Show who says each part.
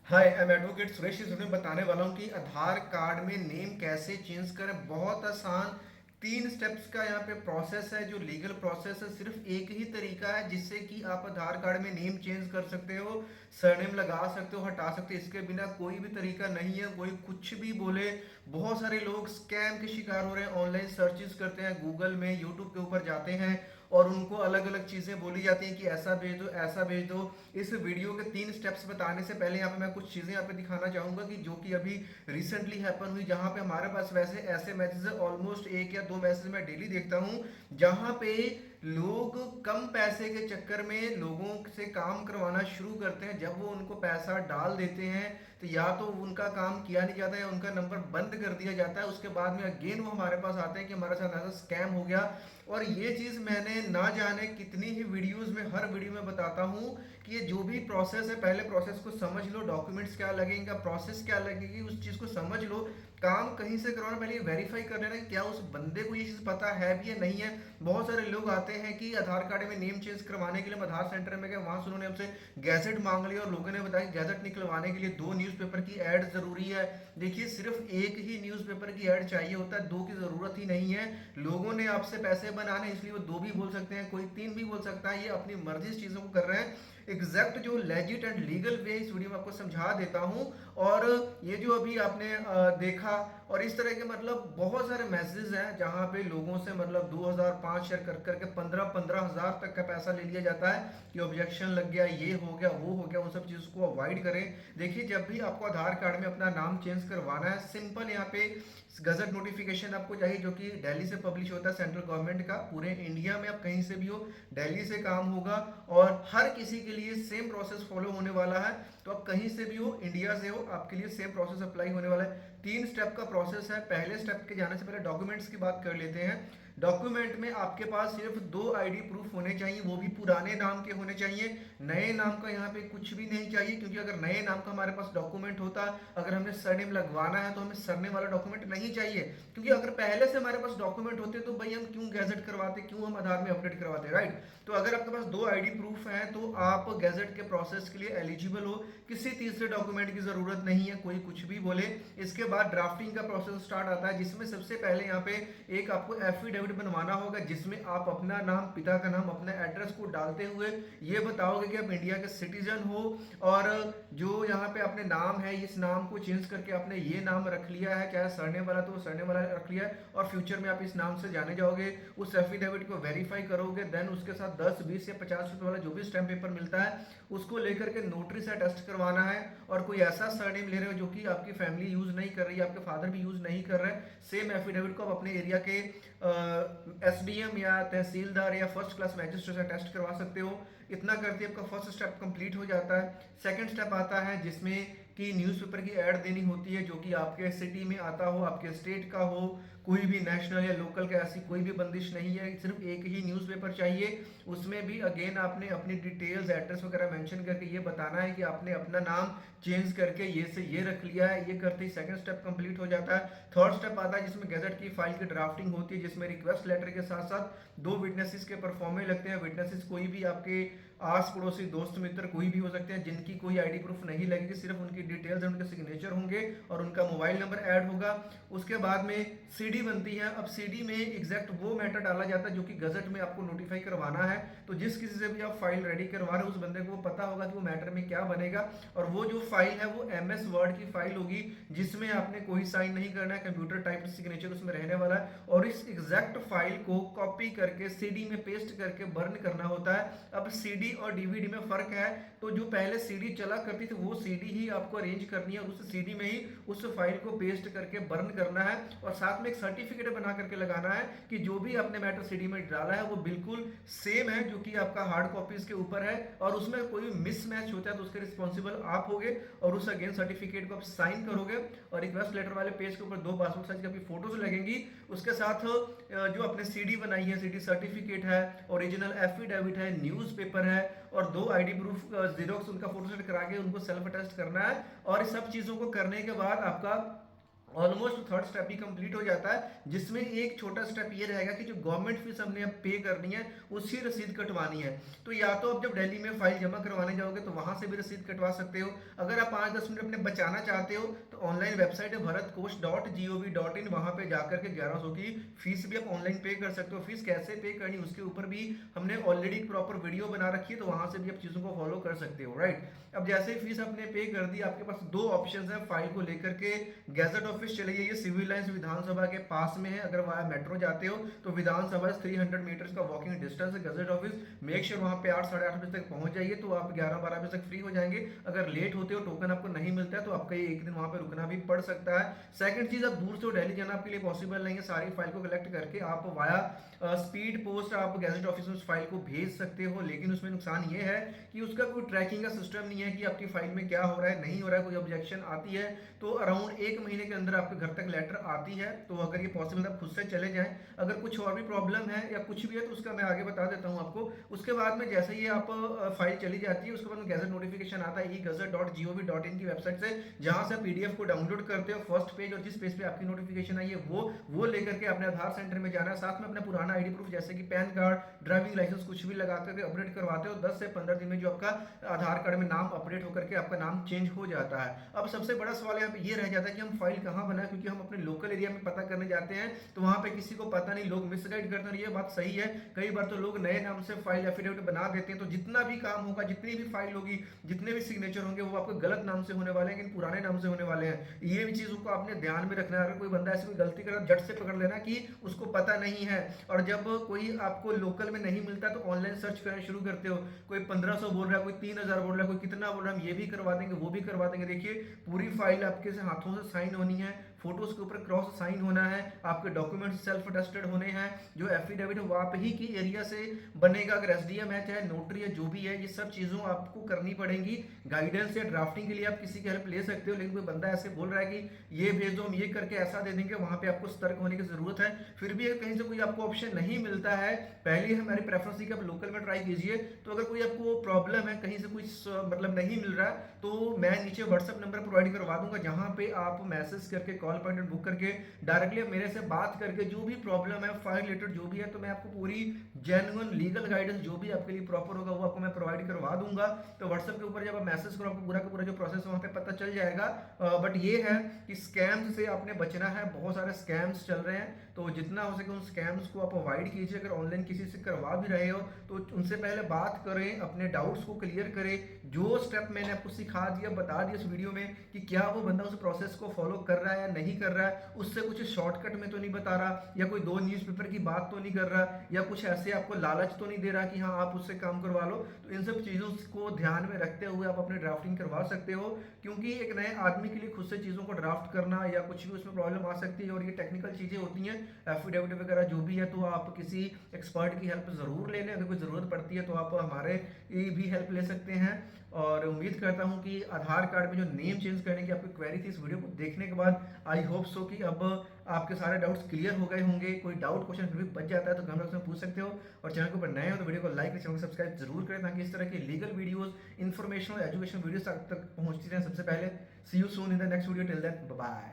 Speaker 1: Hi, I am advocate Suresh. इस video में बताने वाला हूँ कि आधार कार्ड में नेम कैसे चेंज करें। बहुत आसान 3 स्टेप्स का यहाँ पे प्रोसेस है। जो लीगल प्रोसेस है, सिर्फ एक ही तरीका है जिससे कि आप आधार कार्ड में नेम चेंज कर सकते हो, सरनेम लगा सकते हो, हटा सकते हो। इसके बिना कोई भी तरीका नहीं है। कोई कुछ भी बोले। बहुत सारे लोग स्कैम के शिकार हो रहे हैं। ऑनलाइन सर्चेस करते हैं, गूगल में, यूट्यूब के ऊपर जाते हैं और उनको अलग अलग चीज़ें बोली जाती हैं कि ऐसा भेज दो, ऐसा भेज दो। इस वीडियो के 3 स्टेप्स बताने से पहले यहाँ पे मैं कुछ चीज़ें यहाँ पे दिखाना चाहूँगा कि जो कि अभी रिसेंटली हैपन हुई, जहाँ पे हमारे पास वैसे ऐसे मैसेज ऑलमोस्ट 1 या 2 मैसेज मैं डेली देखता हूँ, जहाँ पे लोग कम पैसे के चक्कर में लोगों से काम करवाना शुरू करते हैं। जब वो उनको पैसा डाल देते हैं तो या तो उनका काम किया नहीं जाता है या उनका नंबर बंद कर दिया जाता है। उसके बाद में अगेन वो हमारे पास आते हैं कि हमारे साथ ऐसा स्कैम हो गया। और ये चीज़ मैंने ना जाने कितनी ही वीडियोस में, हर वीडियो में बताता हूँ कि ये जो भी प्रोसेस है, पहले प्रोसेस को समझ लो। डॉक्यूमेंट्स क्या लगेंगे, प्रोसेस क्या लगेगी, उस चीज़ को समझ लो। काम कहीं से करवाना पहले वेरीफाई कर लेना कि क्या उस बंदे को ये चीज़ पता है भी या नहीं है। बहुत सारे लोग आते हैं कि आधार कार्ड में नेम चेंज करवाने के लिए हम आधार सेंटर में गए, वहां से उन्होंने हमसे गैजेट मांग लिया और लोगों ने बताया गैजेट निकलवाने के लिए 2 न्यूज़पेपर की ऐड जरूरी है। देखिए, सिर्फ एक ही न्यूज़पेपर की ऐड चाहिए होता है, 2 की जरूरत ही नहीं है। लोगों ने आपसे पैसे बनाने, इसलिए वो 2 भी बोल सकते हैं, कोई 3 भी बोल सकता है। ये अपनी मर्जी से चीज़ों को कर रहे हैं। एग्जैक्ट जो लेजिट एंड लीगल वे इस वीडियो में आपको समझा देता हूँ। और ये जो अभी आपने देखा, और इस तरह के मतलब बहुत सारे मैसेजेस हैं जहाँ पे लोगों से मतलब 2005 शेयर कर करके 15-15 हज़ार तक का पैसा ले लिया जाता है कि ऑब्जेक्शन लग गया, ये हो गया, वो हो गया। उन सब चीज़ों को अवॉइड करें। देखिए, जब भी आपको आधार कार्ड में अपना नाम चेंज करवाना है, सिंपल यहाँ पे गजट नोटिफिकेशन आपको चाहिए, जो कि दिल्ली से पब्लिश होता है, सेंट्रल गवर्नमेंट का। पूरे इंडिया में आप कहीं से भी हो, दिल्ली से काम होगा और हर किसी के लिए सेम प्रोसेस फॉलो होने वाला है। तो आप कहीं से भी हो, इंडिया से हो, आपके लिए सेम प्रोसेस अप्लाई होने वाला है। 3 स्टेप का प्रोसेस है। पहले स्टेप के जाने से पहले डॉक्यूमेंट्स की बात कर लेते हैं। डॉक्यूमेंट में आपके पास सिर्फ 2 आईडी प्रूफ होने चाहिए, वो भी पुराने नाम के होने चाहिए। नए नाम का यहाँ पे कुछ भी नहीं चाहिए, क्योंकि अगर नए नाम का हमारे पास डॉक्यूमेंट होता, अगर हमने सरनेम लगवाना है तो हमें सरनेम वाला डॉक्यूमेंट नहीं चाहिए। क्योंकि अगर पहले से हमारे पास डॉक्यूमेंट होते तो भाई हम क्यों गैजेट करवाते, क्यों हम आधार में अपडेट करवाते, राइट। तो अगर आपके पास 2 आईडी प्रूफ है तो आप गैजेट के प्रोसेस के लिए एलिजिबल हो। किसी तीसरे डॉक्यूमेंट की जरूरत नहीं है, कोई कुछ भी बोले। इसके बाद ड्राफ्टिंग का प्रोसेस स्टार्ट आता है, जिसमें सबसे पहले यहाँ पे एक आपको एफिडेविट बनवाना होगा, जिसमें आप अपना नाम, पिता का नाम, अपना एड्रेस को डालते हुए ये बताओगे कि आप इंडिया के सिटीजन हो और जो यहाँ पे अपने नाम है, इस नाम को चेंज करके आपने ये नाम रख लिया है, चाहे सरनेम वाला तो सरनेम वाला रख लिया है और फ्यूचर में आप इस नाम से जाने जाओगे। उस एफिडेविट को वेरीफाई करोगे, देन उसके साथ 10, 20 या 50 रुपए वाला जो भी स्टैम्प पेपर मिलता है उसको लेकर के नोटरी से अटेस्ट करवाना है। और कोई ऐसा सरनेम ले रहे हो जो कि आपकी फैमिली यूज नहीं कर रही है, आपके फादर भी यूज नहीं कर रहे हैं, सेम एफिडेविट को आप अपने एरिया के एसडीएम या तहसीलदार या फर्स्ट क्लास मैजिस्ट्रेट से अटेस्ट करवा सकते हो। इतना करते ही आपका फर्स्ट स्टेप कंप्लीट हो जाता है। सेकंड स्टेप आता है जिसमें कि न्यूज़पेपर की ऐड देनी होती है, जो कि आपके सिटी में आता हो, आपके स्टेट का हो, कोई भी नेशनल या लोकल का, ऐसी कोई भी बंदिश नहीं है। सिर्फ एक ही न्यूज़पेपर चाहिए। उसमें भी अगेन आपने अपनी डिटेल्स, एड्रेस वगैरह मेंशन करके ये बताना है कि आपने अपना नाम चेंज करके ये से ये रख लिया है। ये करते ही सेकंड स्टेप कंप्लीट हो जाता है। थर्ड स्टेप आता है जिसमें गैजेट की फाइल की ड्राफ्टिंग होती है, जिसमें रिक्वेस्ट लेटर के साथ साथ 2 विटनेसेस के परफॉर्मे लगते हैं। विटनेसेस कोई भी आपके आस पड़ोसी, दोस्त, मित्र कोई भी हो सकते हैं, जिनकी कोई आईडी प्रूफ नहीं लगेगी, सिर्फ उनकी डिटेल्स और उनके सिग्नेचर होंगे और उनका मोबाइल नंबर ऐड होगा। उसके बाद में सीडी बनती है। अब सीडी में एग्जैक्ट वो मैटर डाला जाता है जो कि गजट में आपको नोटिफाई करवाना है। तो जिस किसी से भी आप फाइल रेडी करवा रहे हो, उस बंदे को पता होगा कि वो मैटर में क्या बनेगा। और वो जो फाइल है वो एमएस वर्ड की फाइल होगी, जिसमें आपने कोई साइन नहीं करना है, कंप्यूटर टाइप सिग्नेचर उसमें रहने वाला है। और इस एग्जैक्ट फाइल को कॉपी करके सीडी में पेस्ट करके बर्न करना होता है। अब सीडी और डीवीडी में फर्क है। तो जो पहले सीडी चला करती थी वो सीडी ही आपको अरेंज करनी है और उस सीडी में ही उस फाइल को पेस्ट करके बर्न करना है। और साथ में एक सर्टिफिकेट बना करके लगाना है कि जो भी आपने मैटर सीडी में डाला है वो बिल्कुल सेम है जो कि आपका हार्ड कॉपीज के ऊपर है। और उसमें कोई मिसमैच होता है तो उसके रिस्पॉन्सिबल आप होगे। और उस अगेन सर्टिफिकेट को आप साइन करोगे और रिक्वेस्ट लेटर वाले पेज के ऊपर 2 पासपोर्ट साइज की आपकी फोटोज लगेंगी। उसके साथ जो आपने सीडी बनाई है, सीडी सर्टिफिकेट है, ओरिजिनल एफिडेविट है, न्यूज़पेपर है और 2 आईडी प्रूफ जीरोक्स उनका फोटोस्टेट करा के उनको सेल्फ अटेस्ट करना है। और इस सब चीजों को करने के बाद आपका ऑलमोस्ट थर्ड स्टेप ही कंप्लीट हो जाता है, जिसमें एक छोटा स्टेप ये रहेगा कि जो गवर्नमेंट फीस हमने अब पे करनी है उसकी रसीद कटवानी है। तो या तो आप जब दिल्ली में फाइल जमा करवाने जाओगे तो वहां से भी रसीद कटवा सकते हो। अगर आप 5-10 मिनट अपने बचाना चाहते हो तो ऑनलाइन वेबसाइट है bharatkosh.gov.in, वहां पे जाकर के 1100 की फीस भी आप ऑनलाइन पे कर सकते हो। फीस कैसे पे करनी उसके ऊपर भी हमने ऑलरेडी प्रॉपर वीडियो बना रखी है, तो वहां से भी आप चीजों को फॉलो कर सकते हो, राइट। अब जैसे ही फीस आपने पे कर दी, आपके पास दो ऑप्शन है फाइल को लेकर के। गैजेट ऑफिस चले जाइए, सिविल लाइंस विधानसभा के पास में है। अगर वहां मेट्रो जाते हो तो विधानसभा 300 मीटर्स का वॉकिंग डिस्टेंस है गैजेट ऑफिस। मेक श्योर वहां पे 8-8:30 बजे तक पहुंच जाइए, तो आप 11-12 बजे तक फ्री हो जाएंगे। अगर लेट होते हो, टोकन आपको नहीं मिलता है, तो आपका ये एक दिन वहां पे रुकना भी पड़ सकता है। सेकंड चीज, अब दूर से दिल्ली जाना आपके लिए पॉसिबल नहीं है। सारी फाइल को कलेक्ट करके आप वाया स्पीड पोस्ट आप गैजेट ऑफिस में उस फाइल को भेज सकते हो, लेकिन उसमें नुकसान ये है कि उसका कोई ट्रैकिंग का सिस्टम नहीं है कि आपकी फाइल में क्या हो रहा है, नहीं हो रहा है। कोई ऑब्जेक्शन आती है तो अराउंड 1 महीने के अंदर आपके घर तक लेटर आती है। तो अगर ये पॉसिबल है, आप खुद से चले जाएं। अगर कुछ और भी प्रॉब्लम है या कुछ भी है तो उसका मैं आगे बता देता हूं आपको। उसके बाद में जैसे ही आप फाइल चली जाती है, उसके बाद में गैजेट नोटिफिकेशन आता है e-gazette.gov.in की वेबसाइट से, जहां से आप पीडीएफ को डाउनलोड करते हो। फर्स्ट पेज और जिस पेज पे आपकी नोटिफिकेशन आई है वो लेकर के अपने आधार सेंटर में जाना है। साथ में अपना पुराना आईडी प्रूफ जैसे कि पैन कार्ड, ड्राइविंग लाइसेंस कुछ भी लगा करके अपडेट करवाते हो। 10 से 15 दिन में जो आपका आधार कार्ड में नाम अपडेट होकर के आपका नाम चेंज हो जाता है। अब सबसे बड़ा सवाल यहाँ पे ये रह जाता है कि हम फाइल कहाँ बनाए, क्योंकि हम अपने लोकल एरिया में पता करने जाते हैं तो वहां पे किसी को पता नहीं, लोग मिसगाइड करते हैं। और ये बात सही है, कई बार तो लोग नए नाम से फाइल एफिडेविट बना देते हैं। तो जितना भी काम होगा, जितनी भी फाइल होगी, जितने भी सिग्नेचर होंगे, वो आपको गलत नाम से होने वाले हैं, लेकिन पुराने नाम से होने वाले हैं। ये भी चीजों को आपने ध्यान में रखना है। अगर कोई बंदा ऐसी कोई गलती करे, जट से पकड़ लेना कि उसको पता नहीं है। और जब कोई आपको लोकल में नहीं मिलता तो ऑनलाइन सर्च करना शुरू करते हो। कोई 1500 बोल रहा है, कोई 3000 बोल रहा है, कोई कितना बोल रहा है, हम ये भी करवा देंगे, वो भी करवा देंगे। देखिए, पूरी फाइल आपके से हाथों से साइन होनी है, फोटोज के ऊपर क्रॉस साइन होना है, आपके डॉक्यूमेंट्स सेल्फ अटेस्टेड होने हैं। जो एफिडेविट है वो आप ही की एरिया से बनेगा। अगर एसडीएम है, चाहे नोटरी है, जो भी है, ये सब चीजों आपको करनी पड़ेंगी। गाइडेंस या ड्राफ्टिंग के लिए आप किसी की हेल्प ले सकते हो, लेकिन कोई बंदा ऐसे बोल रहा है कि ये भेज दो, हम ये करके ऐसा दे देंगे, वहां पे आपको सतर्क होने की जरूरत है। फिर भी अगर कहीं से कोई आपको ऑप्शन नहीं मिलता है, पहले हमारी प्रेफरेंस थी कि आप लोकल में ट्राई कीजिए। तो अगर कोई आपको प्रॉब्लम है, कहीं से कुछ मतलब नहीं मिल रहा, तो मैं नीचे व्हाट्सएप नंबर प्रोवाइड करवा दूंगा, जहां पे आप मैसेज करके, कॉल अपॉइंटमेंट बुक करके डायरेक्टली मेरे से बात करके जो भी प्रॉब्लम है, फाइल रिलेटेड जो भी है, तो मैं आपको पूरी जेन्युइन लीगल गाइडेंस जो भी आपके लिए प्रॉपर होगा वो आपको मैं प्रोवाइड करवा दूंगा। तो व्हाट्सएप के ऊपर जब आप मैसेज करो, आपको पूरा का पूरा जो प्रोसेस है वहां पे पता चल जाएगा। बट ये है कि स्कैम्स से आपने बचना है। बहुत सारे स्कैम्स चल रहे हैं, तो जितना हो सके उन स्कैम्स को आप अवॉइड कीजिए। अगर ऑनलाइन किसी से करवा भी रहे हो तो उनसे पहले बात करें, अपने डाउट्स को क्लियर करें। जो स्टेप मैंने आपको सिखा दिया, बता दिया इस वीडियो में कि क्या वो बंदा उस प्रोसेस को फॉलो कर रहा है या नहीं कर रहा है, उससे कुछ शॉर्टकट में तो नहीं बता रहा, या कोई 2 न्यूज़पेपर की बात तो नहीं कर रहा, या कुछ ऐसे आपको लालच तो नहीं दे रहा कि हाँ आप उससे काम करवा लो। तो इन सब चीज़ों को ध्यान में रखते हुए आप अपनी ड्राफ्टिंग करवा सकते हो, क्योंकि एक नए आदमी के लिए खुद से चीज़ों को ड्राफ्ट करना या कुछ भी उसमें प्रॉब्लम आ सकती है, और ये टेक्निकल चीज़ें होती हैं, एफिडेविट वगैरह जो भी है। तो आप किसी एक्सपर्ट की हेल्प ज़रूर ले लें। अगर कोई ज़रूरत पड़ती है तो आप हमारे भी हेल्प ले सकते हैं। और उम्मीद करता हूं कि आधार कार्ड में जो नेम चेंज करने की आपकी क्वेरी थी, इस वीडियो को देखने के बाद आई होप सो कि अब आपके सारे डाउट्स क्लियर हो गए होंगे। कोई डाउट क्वेश्चन फिर भी बच जाता है तो कमेंट बॉक्स में पूछ सकते हो। और चैनल के ऊपर नए हो तो वीडियो को लाइक और चैनल को सब्सक्राइब जरूर करें, ताकि इस तरह की legal videos, informational education videos तक पहुंचती रहें सबसे पहले। See you soon in the next video, till then bye bye.